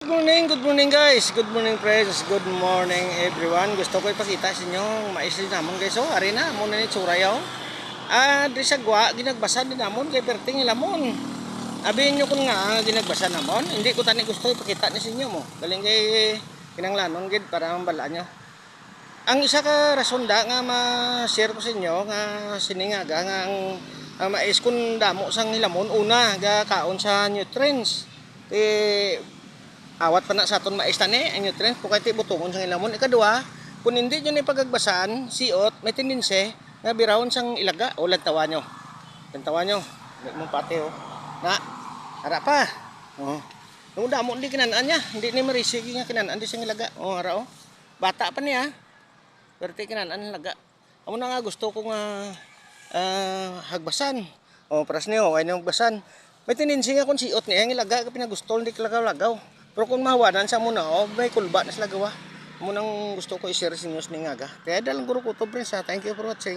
Good morning guys. Good morning friends. Good morning everyone. Gusto ko ipakita sa inyo mais din namon guys. Oh, ari na mo na ni tsuray oh. Di sa gwa ginagbasan din namon kay perting lamon. Abihin nyo kun nga ginagbasan namon. Hindi ko tani gusto ipakita ni sa inyo mo. Galing kay kinanglanon gid para mambala nyo. Ang isa ka rason da nga ma-share ko sa inyo nga siningaga nga ang mais kun damo sang hilamon una ga kaon sa nutrients. Awat pa na sa aton mais tani ang nutrients po kay butongon sang ilamon. Ikaduha, kung hindi nyo ni pagagbasan siot may tendency nga birawon sang ilaga o lantawan nyo. Lantawan nyo. Hindi mo pati oh. Na, ara pa. Oh. Nung damo hindi kinanaan niya, hindi ni marisig nga kinanaan di sang ilaga. Oh, ara oh. Bata pa niya. Pero di kinanaan ilaga. Amo na nga gusto ko nga hagbasan. Oh, paras niyo, ay nang hagbasan. May tendency nga kung siot niya ang ilaga pinagustol hindi lagaw-lagaw. Pero kung mahawanan sa muna, may kulba na sila gawa. Munang gusto ko i-share sa inyo sa ningaga. Kaya dalang guru ko to, friends. Thank you for watching.